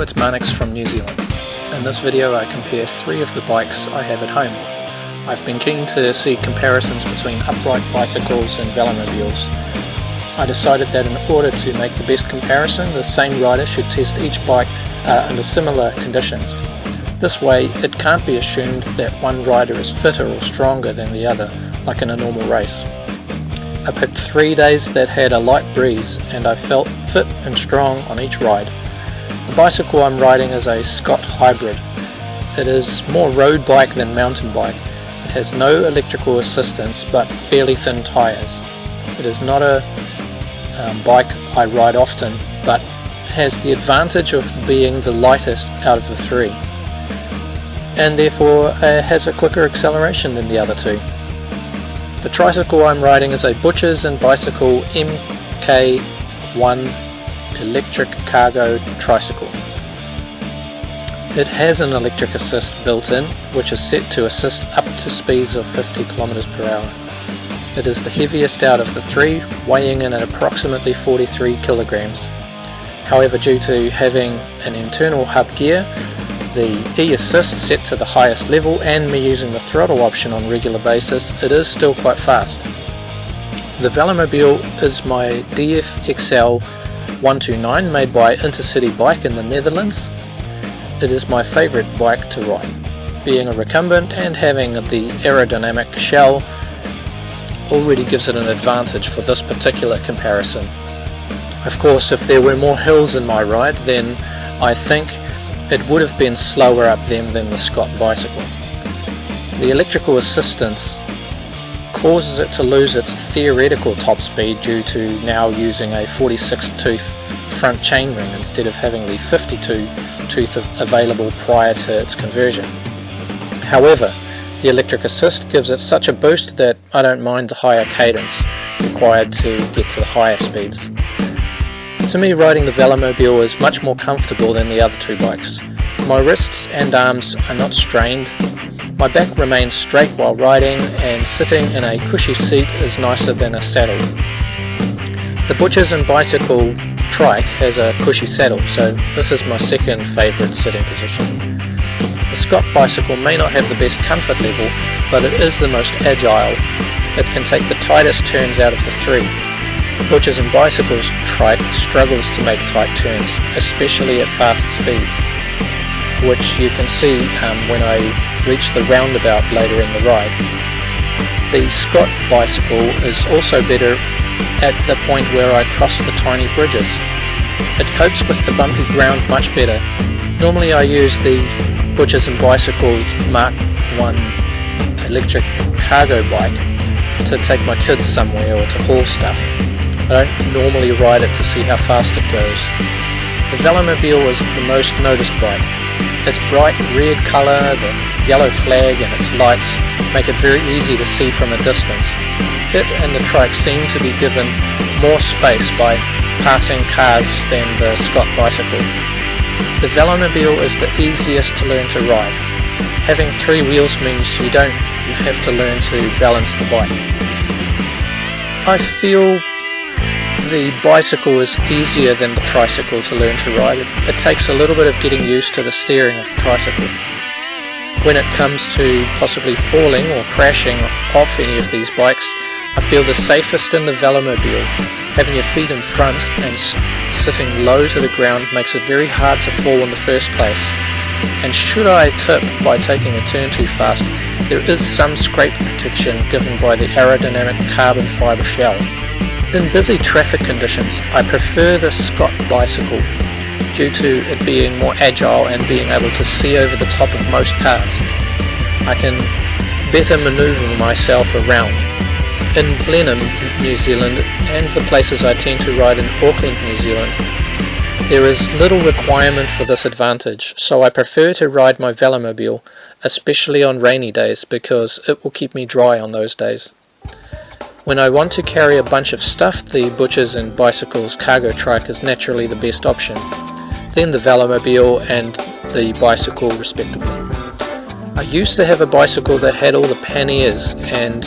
it's Marnix from New Zealand. In this video I compare 3 of the bikes I have at home. I've been keen to see comparisons between upright bicycles and Velomobiles. I decided that in order to make the best comparison, the same rider should test each bike under similar conditions. This way it can't be assumed that one rider is fitter or stronger than the other, like in a normal race. I picked 3 days that had a light breeze and I felt fit and strong on each ride. The bicycle I'm riding is a Scott Hybrid. It is more road bike than mountain bike. It has no electrical assistance but fairly thin tyres. It is not a bike I ride often, but has the advantage of being the lightest out of the 3, and therefore has a quicker acceleration than the other 2. The tricycle I'm riding is a Butchers & Bicycle MK1 electric cargo tricycle. It has an electric assist built in, which is set to assist up to speeds of 50 km/h. It is the heaviest out of the 3, weighing in at approximately 43 kilograms. However, due to having an internal hub gear, the e-assist set to the highest level, and me using the throttle option on a regular basis, it is still quite fast. The Velomobile is my DF-xl 129 made by Intercity Bike in the Netherlands. It is my favourite bike to ride. Being a recumbent and having the aerodynamic shell already gives it an advantage for this particular comparison. Of course, if there were more hills in my ride, then I think it would have been slower up them than the Scott bicycle. The electrical assistance causes it to lose its theoretical top speed due to now using a 46 tooth front chainring instead of having the 52 tooth available prior to its conversion. However, the electric assist gives it such a boost that I don't mind the higher cadence required to get to the higher speeds. To me, riding the Velomobile is much more comfortable than the other 2 bikes. My wrists and arms are not strained. My back remains straight while riding, and sitting in a cushy seat is nicer than a saddle. The Butchers & Bicycle Trike has a cushy saddle, so this is my second favourite sitting position. The Scott bicycle may not have the best comfort level, but it is the most agile. It can take the tightest turns out of the 3. The Butchers & Bicycles Trike struggles to make tight turns, especially at fast speeds, which you can see when I reach the roundabout later in the ride. The Scott bicycle is also better at the point where I cross the tiny bridges. It copes with the bumpy ground much better. Normally I use the Butchers & Bicycles Mark 1 electric cargo bike to take my kids somewhere or to haul stuff. I don't normally ride it to see how fast it goes. The Velomobile is the most noticed bike. Its bright red colour, the yellow flag and its lights make it very easy to see from a distance. It and the Trike seem to be given more space by passing cars than the Scott bicycle. The Velomobile is the easiest to learn to ride. Having 3 wheels means you don't have to learn to balance the bike. I feel the bicycle is easier than the tricycle to learn to ride. It takes a little bit of getting used to the steering of the tricycle. When it comes to possibly falling or crashing off any of these bikes, I feel the safest in the Velomobile. Having your feet in front and sitting low to the ground makes it very hard to fall in the first place. And should I tip by taking a turn too fast, there is some scrape protection given by the aerodynamic carbon fibre shell. In busy traffic conditions, I prefer the Scott bicycle due to it being more agile and being able to see over the top of most cars. I can better manoeuvre myself around. In Blenheim, New Zealand, and the places I tend to ride in Auckland, New Zealand, there is little requirement for this advantage, so I prefer to ride my Velomobile, especially on rainy days, because it will keep me dry on those days. When I want to carry a bunch of stuff, the Butchers & Bicycles cargo trike is naturally the best option, then the Velomobile and the bicycle respectively. I used to have a bicycle that had all the panniers, and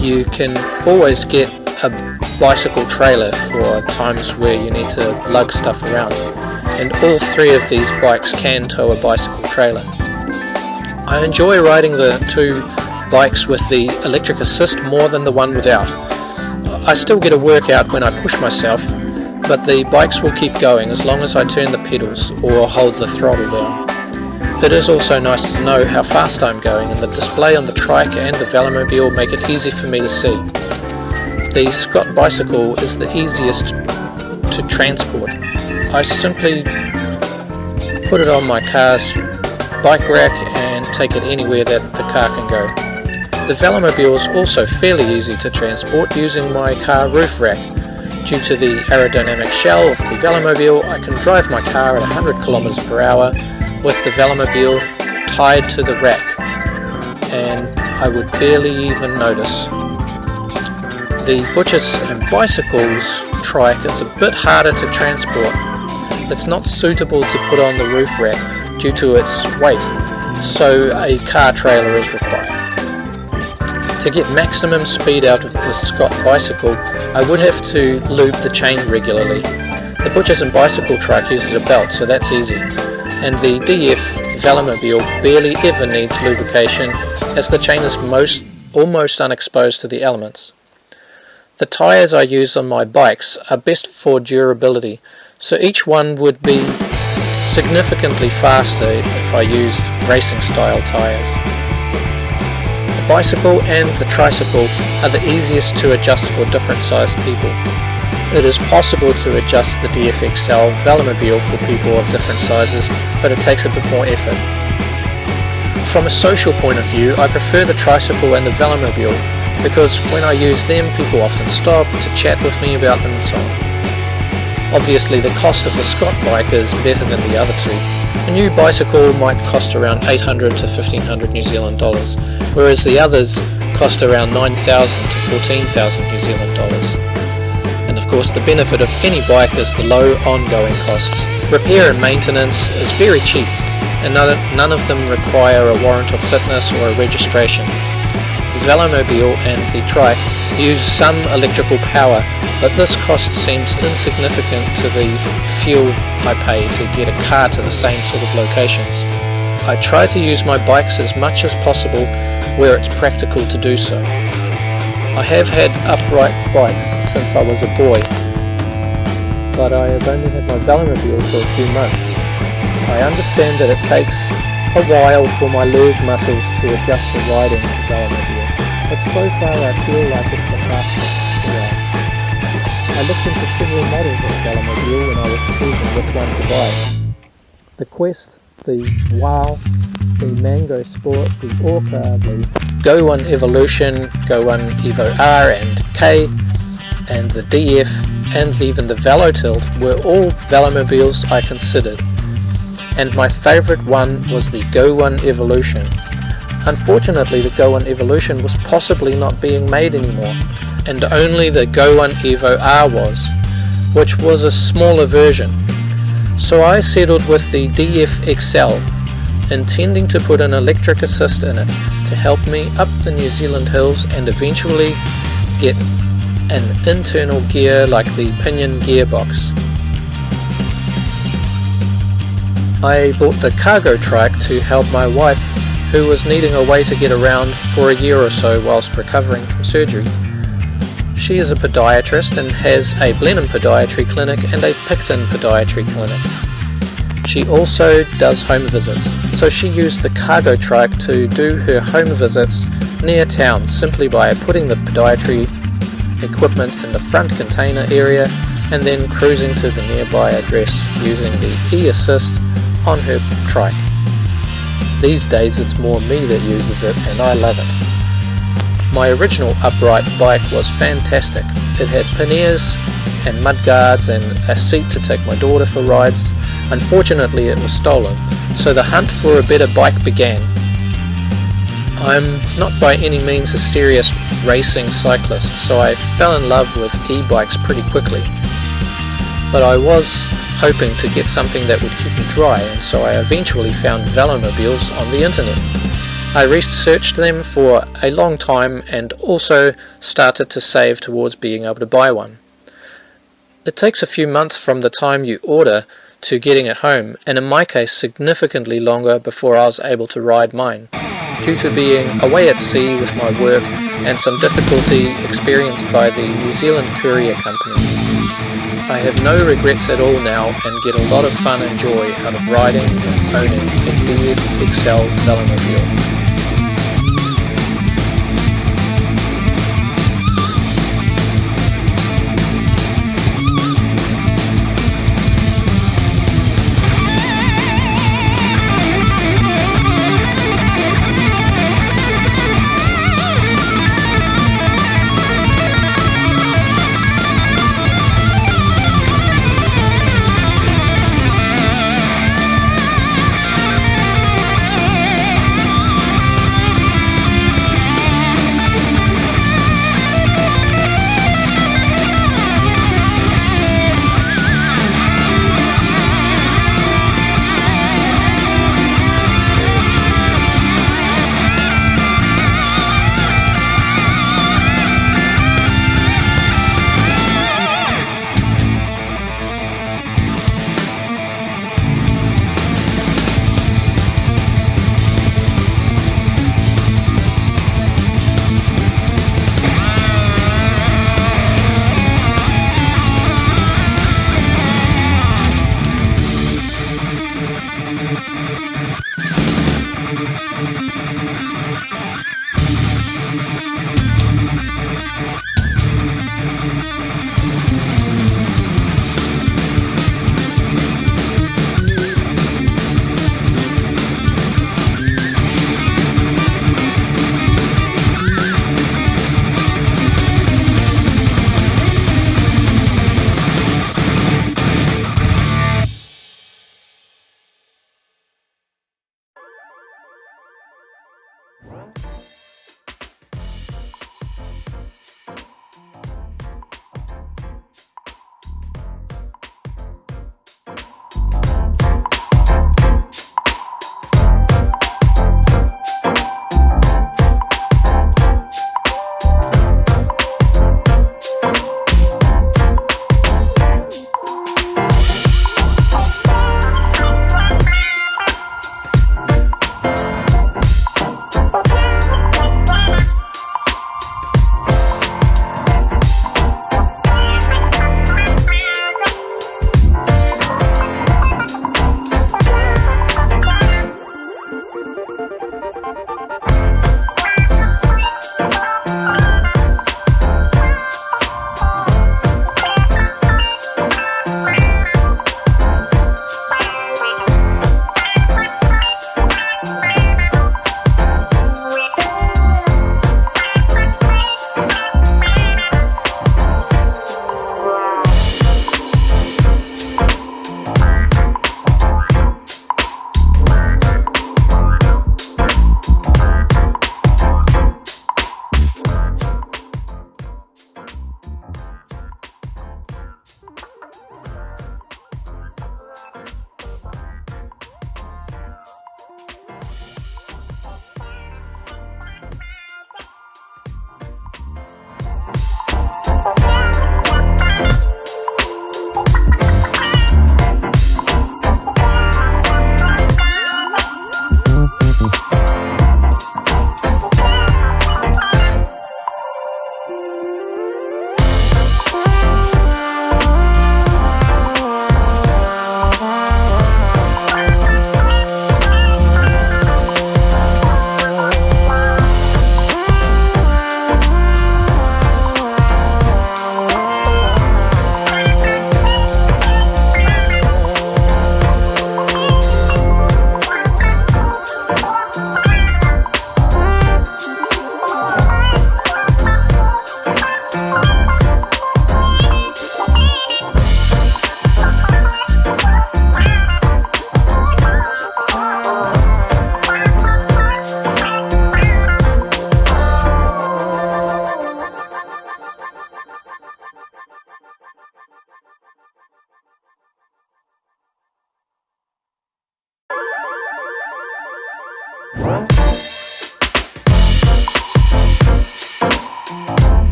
you can always get a bicycle trailer for times where you need to lug stuff around. and all three of these bikes can tow a bicycle trailer. I enjoy riding the two bikes with the electric assist more than the one without. I still get a workout when I push myself, but the bikes will keep going as long as I turn the pedals or hold the throttle down. It is also nice to know how fast I'm going, and the display on the Trike and the Velomobile make it easy for me to see. The Scott bicycle is the easiest to transport. I simply put it on my car's bike rack and take it anywhere that the car can go. The Velomobile is also fairly easy to transport using my car roof rack. Due to the aerodynamic shell of the Velomobile, I can drive my car at 100 km per hour with the Velomobile tied to the rack, and I would barely even notice. The Butchers and Bicycles Trike is a bit harder to transport. It's not suitable to put on the roof rack due to its weight, so a car trailer is required. To get maximum speed out of the Scott bicycle, I would have to lube the chain regularly. The Butchers and Bicycle Trike uses a belt, so that's easy, and the DF Velomobile barely ever needs lubrication, as the chain is almost unexposed to the elements. The tyres I use on my bikes are best for durability, so each one would be significantly faster if I used racing style tyres. The bicycle and the tricycle are the easiest to adjust for different sized people. It is possible to adjust the DF-xl Velomobile for people of different sizes, but it takes a bit more effort. From a social point of view, I prefer the tricycle and the Velomobile, because when I use them, people often stop to chat with me about them and so on. Obviously, the cost of the Scott bike is better than the other two. A new bicycle might cost around 800 to 1500 New Zealand dollars, whereas the others cost around 9,000 to 14,000 New Zealand dollars. And of course, the benefit of any bike is the low ongoing costs. Repair and maintenance is very cheap, and none of them require a warrant of fitness or a registration. The Velomobile and the Trike use some electrical power, but this cost seems insignificant to the fuel I pay to get a car to the same sort of locations. I try to use my bikes as much as possible where it's practical to do so. I have had upright bikes since I was a boy, but I have only had my Velomobile for a few months. I understand that it takes a while for my leg muscles to adjust to riding the Velomobile, but so far I feel like it's the fastest around. I looked into several models of Velomobile when I was choosing which one to buy. The Quest, the Wow, the Mango Sport, the Orca, the Go One Evolution, Go One Evo R and K, and the DF, and even the Velotilt were all Velomobiles I considered, and my favourite one was the Go One Evolution. Unfortunately, the Go One Evolution was possibly not being made anymore, and only the Go One Evo R was, which was a smaller version. So I settled with the DF-xl, intending to put an electric assist in it to help me up the New Zealand hills and eventually get an internal gear like the pinion gearbox. I bought the cargo trike to help my wife, who was needing a way to get around for a year or so whilst recovering from surgery. She is a podiatrist and has a Blenheim Podiatry Clinic and a Picton Podiatry Clinic. She also does home visits, so she used the cargo trike to do her home visits near town simply by putting the podiatry equipment in the front container area and then cruising to the nearby address using the e-assist on her trike. These days it's more me that uses it, and I love it. My original upright bike was fantastic. It had panniers and mudguards and a seat to take my daughter for rides. Unfortunately, it was stolen, so the hunt for a better bike began. I'm not by any means a serious racing cyclist, so I fell in love with e-bikes pretty quickly. But I was hoping to get something that would keep me dry, and so I eventually found Velomobiles on the internet. I researched them for a long time and also started to save towards being able to buy one. It takes a few months from the time you order to getting it home, and in my case significantly longer before I was able to ride mine, due to being away at sea with my work and some difficulty experienced by the New Zealand courier company. I have no regrets at all now and get a lot of fun and joy out of riding and owning a DF-xl Velomobile.